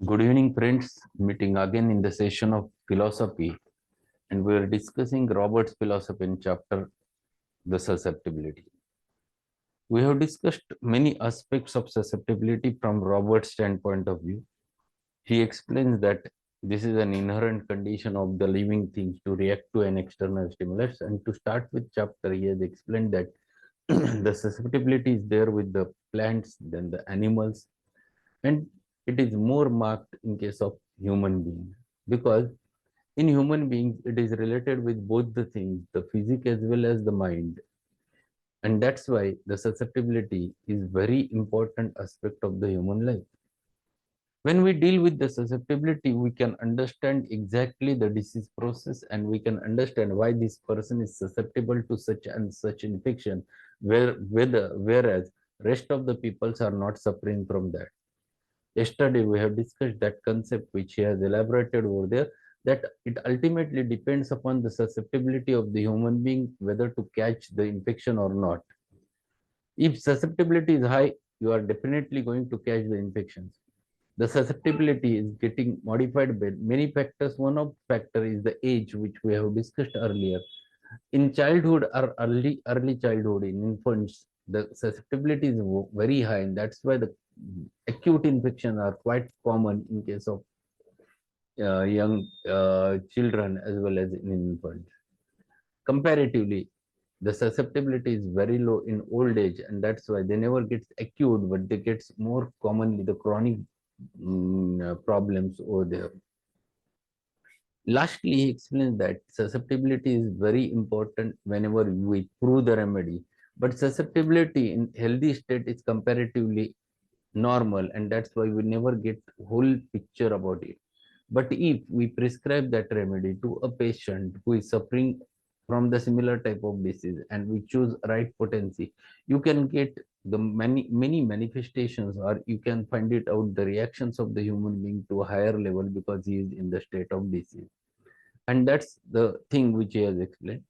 Good evening, friends. Meeting again in the session of philosophy, and we are discussing Robert's philosophy in chapter The Susceptibility. We have discussed many aspects of susceptibility from Robert's standpoint of view. He explains that this is an inherent condition of the living things to react to an external stimulus. And to start with chapter, he has explained that the susceptibility is there with the plants than the animals, and it is more marked in case of human beings because in human beings it is related with both the things, the physique as well as the mind, and that's why the susceptibility is very important aspect of the human life. When we deal with the susceptibility, we can understand exactly the disease process, and we can understand why this person is susceptible to such and such infection, whereas rest of the peoples are not suffering from that. Yesterday, we have discussed that concept which he has elaborated over there, that it ultimately depends upon the susceptibility of the human being whether to catch the infection or not. If susceptibility is high, you are definitely going to catch the infections. The susceptibility is getting modified by many factors. One of factor is the age, which we have discussed earlier. In childhood or early childhood, in infants, the susceptibility is very high, and that's why the acute infections are quite common in case of young children as well as in infants. Comparatively, the susceptibility is very low in old age, and that's why they never get acute, but they get more commonly the chronic problems over there. Lastly, he explains that susceptibility is very important whenever we prove the remedy, but susceptibility in healthy state is comparatively normal, and that's why we never get whole picture about it. But if we prescribe that remedy to a patient who is suffering from the similar type of disease and we choose right potency, you can get the many manifestations, or you can find it out the reactions of the human being to a higher level because he is in the state of disease. And that's the thing which he has explained.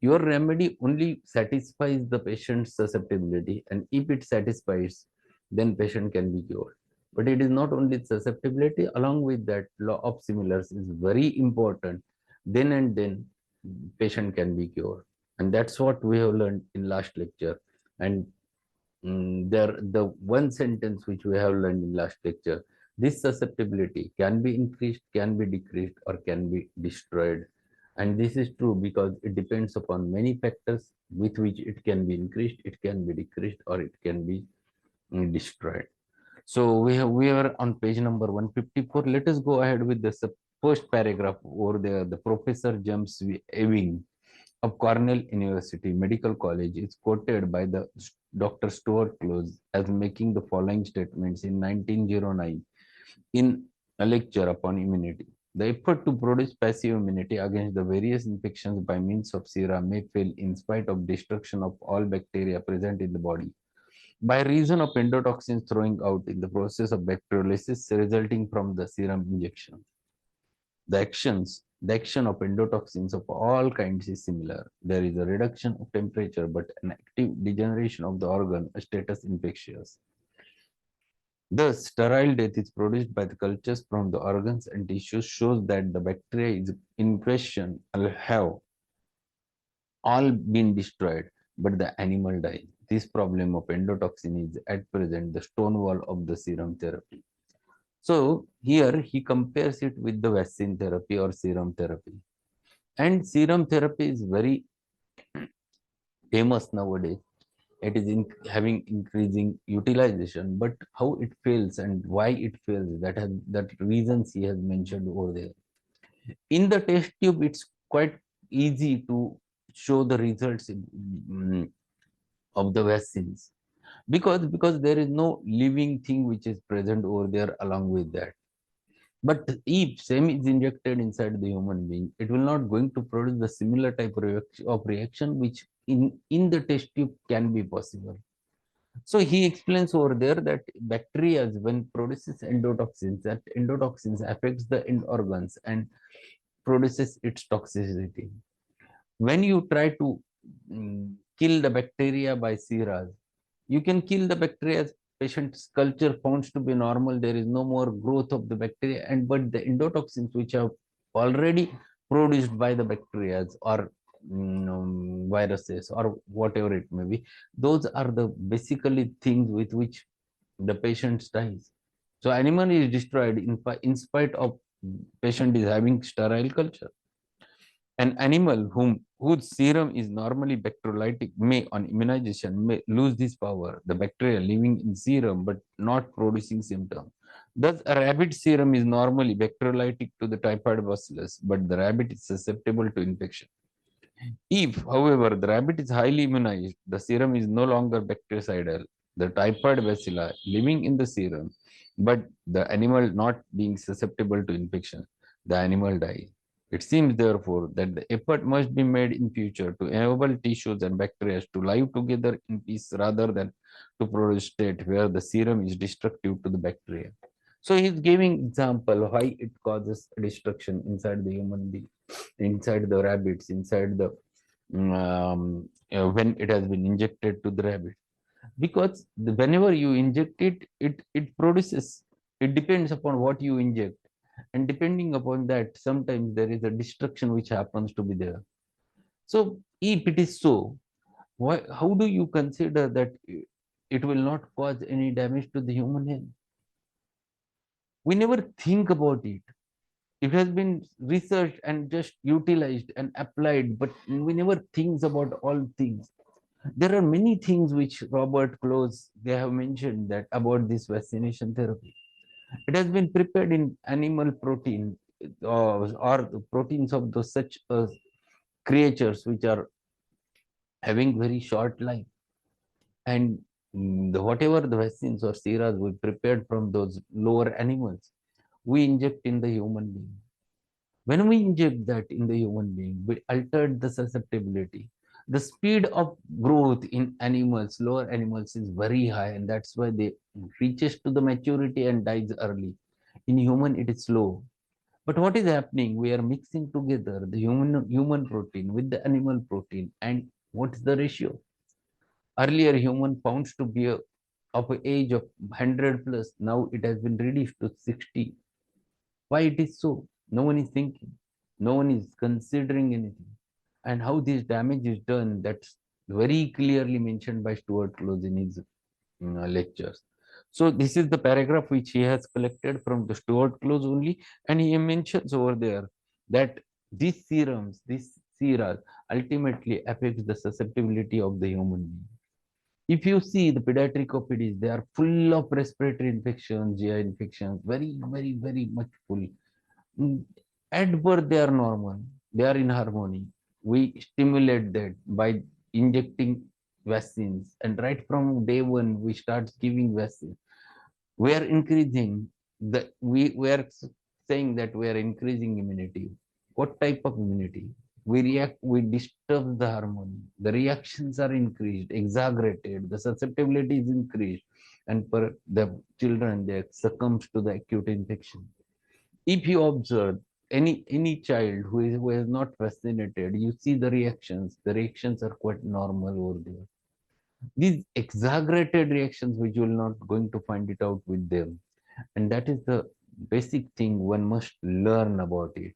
Your remedy only satisfies the patient's susceptibility, and if it satisfies, then patient can be cured. But it is not only susceptibility, along with that, law of similars is very important. Then and then, patient can be cured. And that's what we have learned in last lecture. And there, the one sentence which we have learned in last lecture, this susceptibility can be increased, can be decreased, or can be destroyed. And this is true because it depends upon many factors with which it can be increased, it can be decreased, or it can be destroyed. So we are on page number 154. Let us go ahead with the first paragraph over there. The Professor James Ewing of Cornell University Medical College is quoted by the Dr. Stuart Close as making the following statements in 1909 in a lecture upon immunity. The effort to produce passive immunity against the various infections by means of sera may fail in spite of destruction of all bacteria present in the body by reason of endotoxins throwing out in the process of bacteriolysis resulting from the serum injection. The action of endotoxins of all kinds is similar. There is a reduction of temperature, but an active degeneration of the organ, a status infectious. Thus, sterile death is produced by the cultures from the organs and tissues shows that the bacteria in question have all been destroyed, but the animal dies. This problem of endotoxin is at present the stonewall of the serum therapy. So here he compares it with the vaccine therapy or serum therapy. And serum therapy is very famous nowadays. It is having increasing utilization, but how it fails and why it fails, that reasons he has mentioned over there. In the test tube, it's quite easy to show the results of the vaccines because there is no living thing which is present over there along with that. But if same is injected inside the human being, it will not going to produce the similar type of reaction which in the test tube can be possible. So he explains over there that bacteria when produces endotoxins, that endotoxins affects the end organs and produces its toxicity. When you try to kill the bacteria by seras, you can kill the bacteria patient's culture found to be normal. There is no more growth of the bacteria, and but the endotoxins which are already produced by the bacteria or viruses or whatever it may be, those are the basically things with which the patient dies. So animal is destroyed in spite of patient is having sterile culture. An animal whose serum is normally bacteriolytic may, on immunization, may lose this power. The bacteria living in serum but not producing symptoms. Thus, a rabbit serum is normally bacteriolytic to the typhoid bacillus, but the rabbit is susceptible to infection. If, however, the rabbit is highly immunized, the serum is no longer bactericidal. The typhoid bacilli living in the serum, but the animal not being susceptible to infection, the animal dies. It seems, therefore, that the effort must be made in future to enable tissues and bacteria to live together in peace rather than to produce state where the serum is destructive to the bacteria. So he's giving example why it causes destruction inside the human being, inside the rabbits, inside the when it has been injected to the rabbit. Because whenever you inject it, it produces. It depends upon what you inject, and depending upon that, sometimes there is a destruction which happens to be there. So if it is so, why? How do you consider that it will not cause any damage to the human health? We never think about it. It has been researched and just utilized and applied, but we never think about all things. There are many things which Robert Close they have mentioned that about this vaccination therapy. It has been prepared in animal protein or the proteins of those such creatures which are having very short life, and whatever the vaccines or seras we prepared from those lower animals, we inject in the human being. When we inject that in the human being, we altered the susceptibility. The speed of growth in animals, lower animals, is very high, and that's why they reaches to the maturity and dies early. In human, it is slow. But what is happening? We are mixing together the human protein with the animal protein, and what's the ratio? Earlier, human found to be of an age of 100 plus. Now it has been reduced to 60. Why it is so? No one is thinking. No one is considering anything. And how this damage is done, that's very clearly mentioned by Stuart Close in his lectures. So this is the paragraph which he has collected from the Stuart Close only, and he mentions over there that these serums, these seras, ultimately affects the susceptibility of the human being. If you see the pediatric OPDs, they are full of respiratory infections, GI infections, very, very, very much full. At birth, they are normal, they are in harmony. We stimulate that by injecting vaccines, and right from day one, we start giving vaccines. We are increasing we are saying that we are increasing immunity. What type of immunity? We react, we disturb the harmony. The reactions are increased, exaggerated, the susceptibility is increased, and for the children, they succumb to the acute infection. If you observe any child who is not vaccinated, you see the reactions. The reactions are quite normal over there. These exaggerated reactions, which you will not going to find it out with them, and that is the basic thing one must learn about it.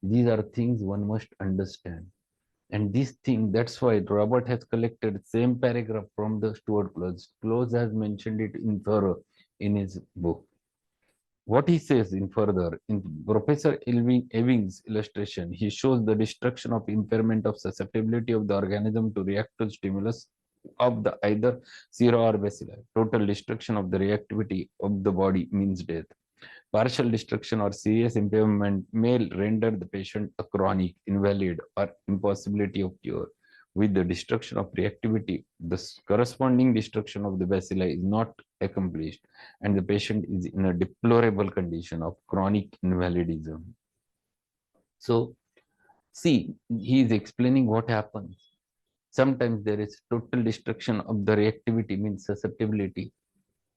These are things one must understand. And this thing, that's why Robert has collected same paragraph from the Stuart Close. Close has mentioned it in thorough in his book. What he says in further, in Professor Ewing's illustration, he shows the destruction of impairment of susceptibility of the organism to react to stimulus of the either sera or bacilli. Total destruction of the reactivity of the body means death. Partial destruction or serious impairment may render the patient a chronic, invalid, or impossibility of cure. With the destruction of reactivity, the corresponding destruction of the bacilli is not accomplished, and the patient is in a deplorable condition of chronic invalidism. So, see, he is explaining what happens. Sometimes there is total destruction of the reactivity, means susceptibility.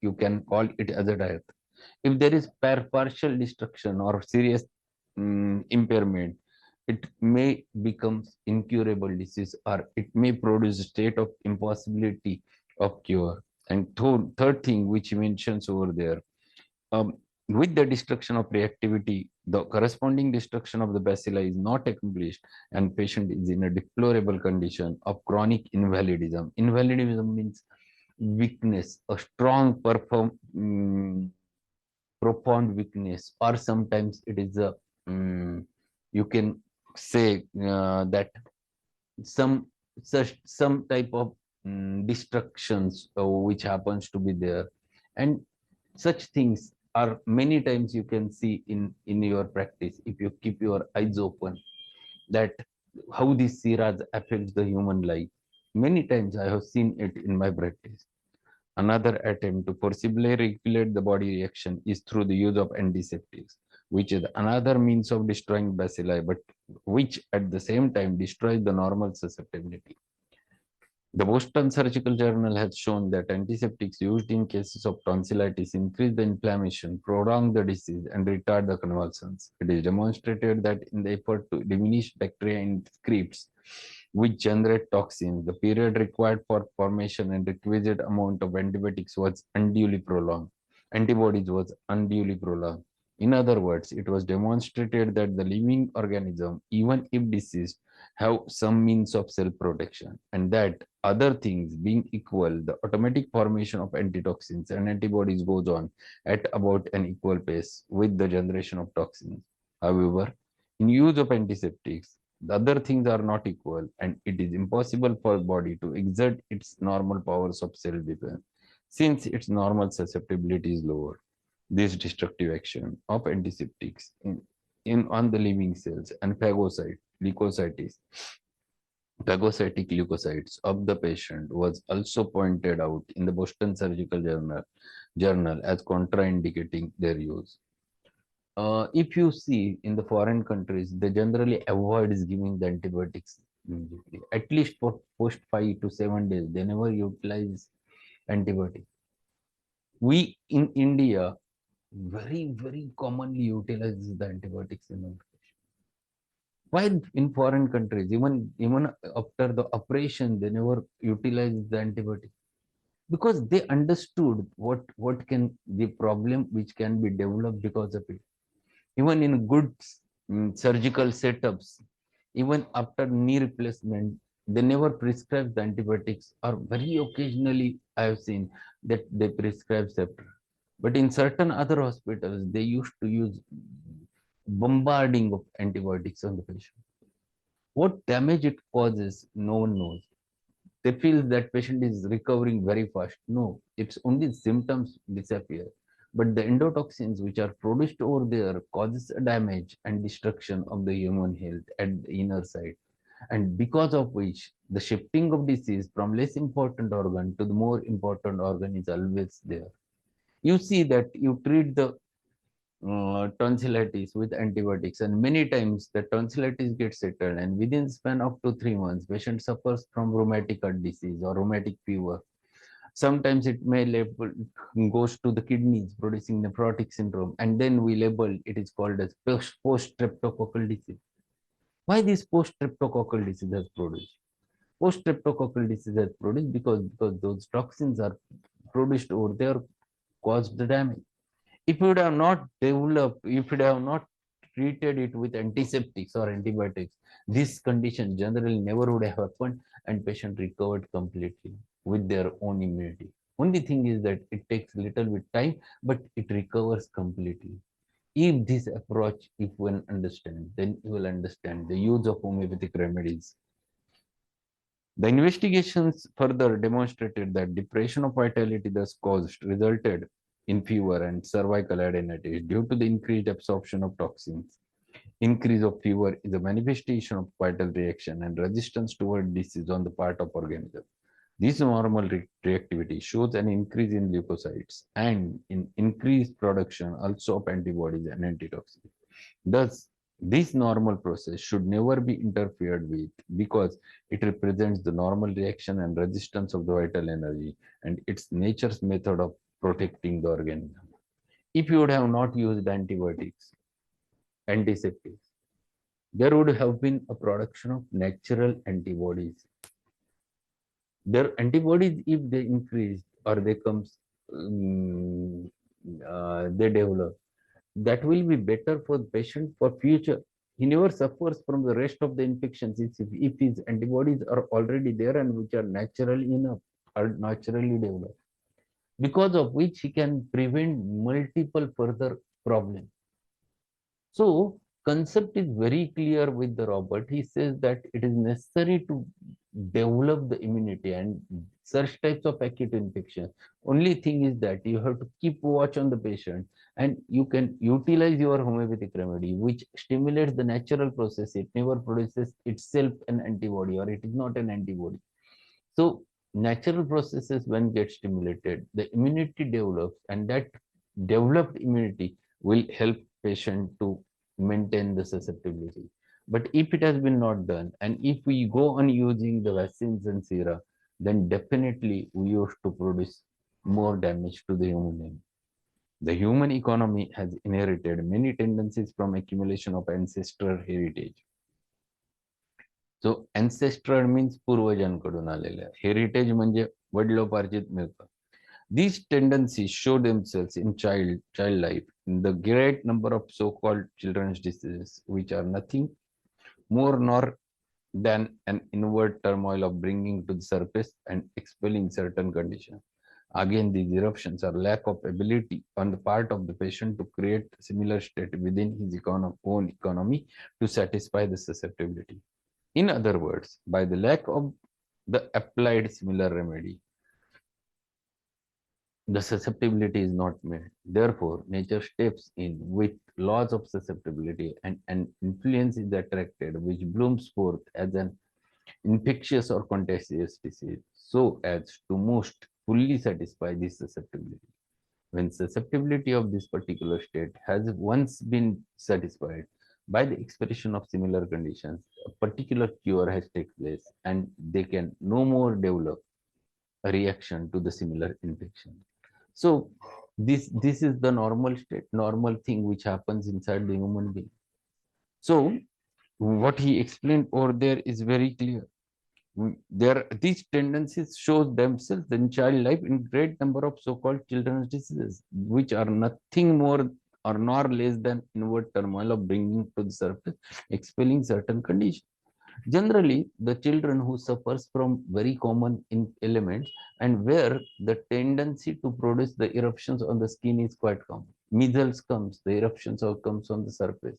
You can call it as a death. If there is partial destruction or serious impairment, it may become incurable disease, or it may produce a state of impossibility of cure. And third thing which he mentions over there, um, with the destruction of reactivity, the corresponding destruction of the bacilli is not accomplished, and patient is in a deplorable condition of chronic invalidism. Invalidism means weakness, a strong, profound weakness, or sometimes it is a, you can say that some some type of destructions which happens to be there, and such things are many times you can see in your practice if you keep your eyes open, that how this series affects the human life. Many times I have seen it in my practice. Another attempt to forcibly regulate the body reaction is through the use of antiseptics, which is another means of destroying bacilli, but which at the same time destroys the normal susceptibility. The Boston Surgical Journal has shown that antiseptics used in cases of tonsillitis increase the inflammation, prolong the disease, and retard the convulsions. It is demonstrated that in the effort to diminish bacteria in scripts which generate toxins, the period required for formation and requisite amount of antibiotics was unduly prolonged. Antibodies was unduly prolonged. In other words, it was demonstrated that the living organism, even if deceased, have some means of self-protection, and that other things being equal, the automatic formation of antitoxins and antibodies goes on at about an equal pace with the generation of toxins. However, in use of antiseptics, the other things are not equal, and it is impossible for the body to exert its normal powers of self-defense since its normal susceptibility is lower. This destructive action of antiseptics in on the living cells and phagocytic leukocytes of the patient was also pointed out in the Boston Surgical Journal as contraindicating their use. If you see in the foreign countries, they generally avoid giving the antibiotics immediately. At least for post 5 to 7 days, they never utilize antibiotics. We in India very commonly utilizes the antibiotics in our. Why in foreign countries, even after the operation, they never utilize the antibiotic? Because they understood what can the problem which can be developed because of it. Even in good surgical setups, even after knee replacement, they never prescribe the antibiotics, or very occasionally I have seen that they prescribe Ceftra. But in certain other hospitals, they used to use bombarding of antibiotics on the patient. What damage it causes, no one knows. They feel that patient is recovering very fast. No, it's only symptoms disappear. But the endotoxins which are produced over there causes a damage and destruction of the human health at the inner side. And because of which the shifting of disease from less important organ to the more important organ is always there. You see that you treat the tonsillitis with antibiotics, and many times the tonsillitis gets settled, and within span up to 3 months patient suffers from rheumatic heart disease or rheumatic fever. Sometimes it may label, goes to the kidneys producing nephrotic syndrome, and then we label it is called as post streptococcal disease. Why this post streptococcal disease has produced? Post streptococcal disease has produced because those toxins are produced over there, caused the damage. If you would have not developed, if you would have not treated it with antiseptics or antibiotics, this condition generally never would have happened, and patient recovered completely with their own immunity. Only thing is that it takes little bit time, but it recovers completely. If this approach, if one understands, then you will understand the use of homeopathic remedies. The investigations further demonstrated that depression of vitality thus caused resulted in fever and cervical adenitis due to the increased absorption of toxins. Increase of fever is a manifestation of vital reaction and resistance toward disease on the part of organism. This normal reactivity shows an increase in leukocytes and in increased production also of antibodies and antitoxins. Thus, this normal process should never be interfered with because it represents the normal reaction and resistance of the vital energy and its nature's method of protecting the organism. If you would have not used antibiotics, antiseptics, there would have been a production of natural antibodies. Their antibodies, if they increased, or they develop, that will be better for the patient for future. He never suffers from the rest of the infections if his antibodies are already there and which are naturally enough or naturally developed, because of which he can prevent multiple further problems. So concept is very clear with the Robert. He says that it is necessary to develop the immunity and such types of acute infection. Only thing is that you have to keep watch on the patient and you can utilize your homeopathic remedy, which stimulates the natural process. It never produces itself an antibody, or it is not an antibody. So natural processes when get stimulated, the immunity develops, and that developed immunity will help patient to maintain the susceptibility. But if it has been not done, and if we go on using the vaccines and sera, then definitely we used to produce more damage to the human. The human economy has inherited many tendencies from accumulation of ancestral heritage. So ancestral means पूर्वजांकडून आलेल्या, heritage म्हणजे वडिलोपार्जित मिळतं. These tendencies show themselves in child life in the great number of so-called children's diseases, which are nothing more nor than an inward turmoil of bringing to the surface and expelling certain conditions. Again, these eruptions are lack of ability on the part of the patient to create similar state within his own economy to satisfy the susceptibility. In other words, by the lack of the applied similar remedy, the susceptibility is not made. Therefore, nature steps in with laws of susceptibility, and an influence is attracted which blooms forth as an infectious or contagious disease, so as to most fully satisfy this susceptibility. When susceptibility of this particular state has once been satisfied by the expression of similar conditions, a particular cure has taken place and they can no more develop a reaction to the similar infection. So this is the normal state, normal thing which happens inside the human being. So what he explained over there is very clear. These tendencies show themselves in child life in great number of so-called children's diseases, which are nothing more or nor less than inward turmoil of bringing to the surface, expelling certain conditions. Generally, the children who suffers from very common elements and where the tendency to produce the eruptions on the skin is quite common. Measles comes, the eruptions comes on the surface,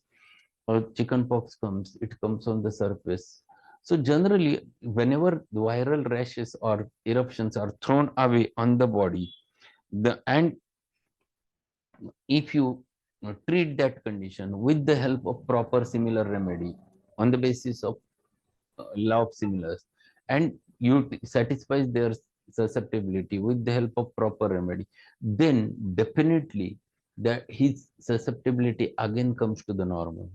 or chickenpox comes, it comes on the surface. So generally, whenever viral rashes or eruptions are thrown away on the body, and if you treat that condition with the help of proper similar remedy on the basis of law of similars, and you satisfies their susceptibility with the help of proper remedy, then definitely that his susceptibility again comes to the normal.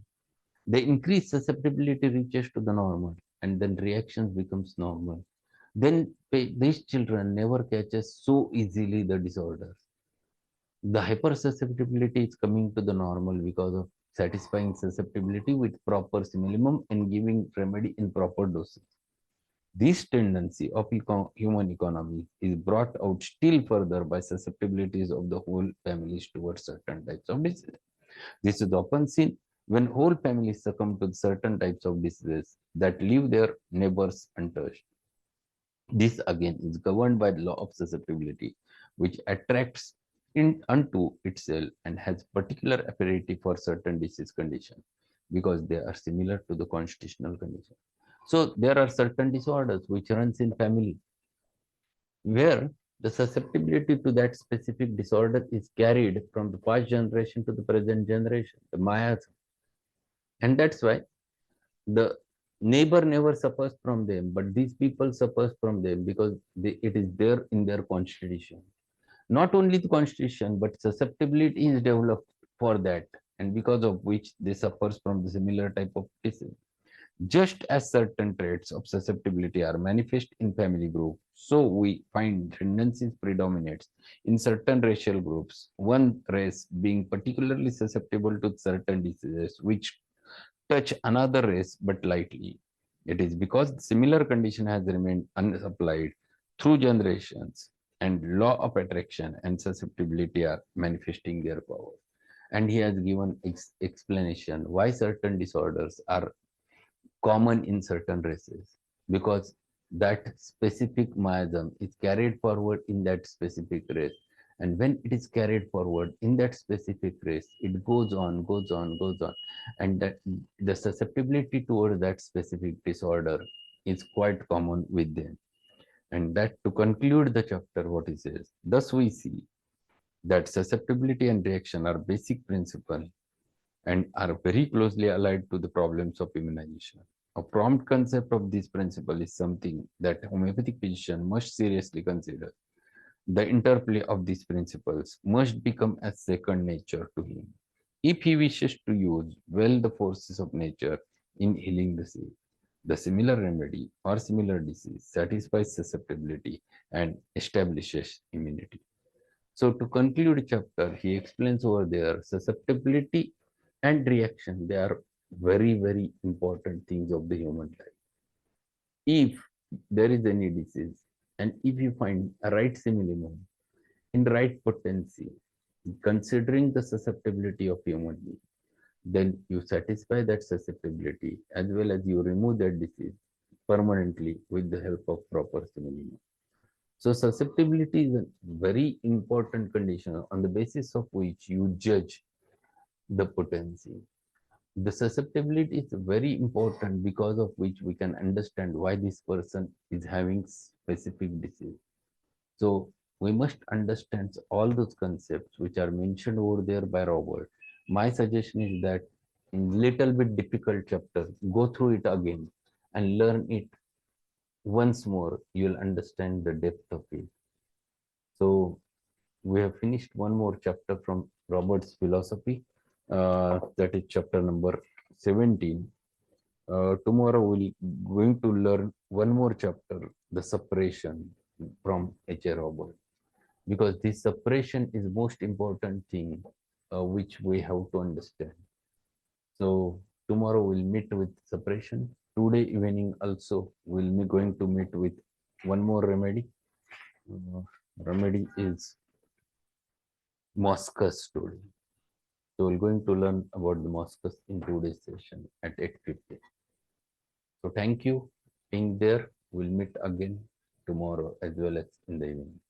The increased susceptibility reaches to the normal, and then reactions becomes normal. Then these children never catches so easily the disorders. The hypersusceptibility is coming to the normal because of satisfying susceptibility with proper simillimum and giving remedy in proper dosage. This tendency of human economy is brought out still further by susceptibilities of the whole families towards certain types of disease. This is often seen when whole families succumb to certain types of diseases that leave their neighbors untouched. This again is governed by the law of susceptibility, which attracts unto itself and has particular affinity for certain disease conditions because they are similar to the constitutional condition. So there are certain disorders which runs in family where the susceptibility to that specific disorder is carried from the past generation to the present generation, the Mayas. And that's why the neighbor never suffers from them, but these people suffers from them because it is there in their constitution. Not only the constitution, but susceptibility is developed for that, and because of which they suffers from the similar type of disease. Just as certain traits of susceptibility are manifest in family group, so we find tendencies predominates in certain racial groups, one race being particularly susceptible to certain diseases which touch another race but lightly. It is because the similar condition has remained unsupplied through generations and law of attraction and susceptibility are manifesting their power. And he has given explanation why certain disorders are common in certain races, because that specific miasm is carried forward in that specific race, and when it is carried forward in that specific race, it goes on, and that the susceptibility toward that specific disorder is quite common with them. And that, to conclude the chapter, what he says, thus we see that susceptibility and reaction are basic principles and are very closely allied to the problems of immunization. A prompt concept of this principle is something that homeopathic physician must seriously consider. The interplay of these principles must become as second nature to him if he wishes to use well the forces of nature in healing the sick. The similar remedy or similar disease satisfies susceptibility and establishes immunity. So to conclude chapter, he explains over there susceptibility and reaction. They are very, very important things of the human life. If there is any disease, and if you find a right simillimum in right potency, considering the susceptibility of human being, then you satisfy that susceptibility as well as you remove that disease permanently with the help of proper simillimum. So susceptibility is a very important condition on the basis of which you judge the potency. The susceptibility is very important because of which we can understand why this person is having specific disease. So we must understand all those concepts which are mentioned over there by Robert. My suggestion is that in little bit difficult chapter, go through it again and learn it once more. You'll understand the depth of it. So we have finished one more chapter from Robert's philosophy. That is chapter number 17. Tomorrow we'll going to learn one more chapter, the separation, from H.A. Robert, because this separation is most important thing which we have to understand. So tomorrow we'll meet with separation. Today evening also we'll be going to meet with one more remedy. Remedy is Moscus today. So we're going to learn about the Moscus in today's session at 8:50. So thank you being there. We'll meet again tomorrow as well as in the evening.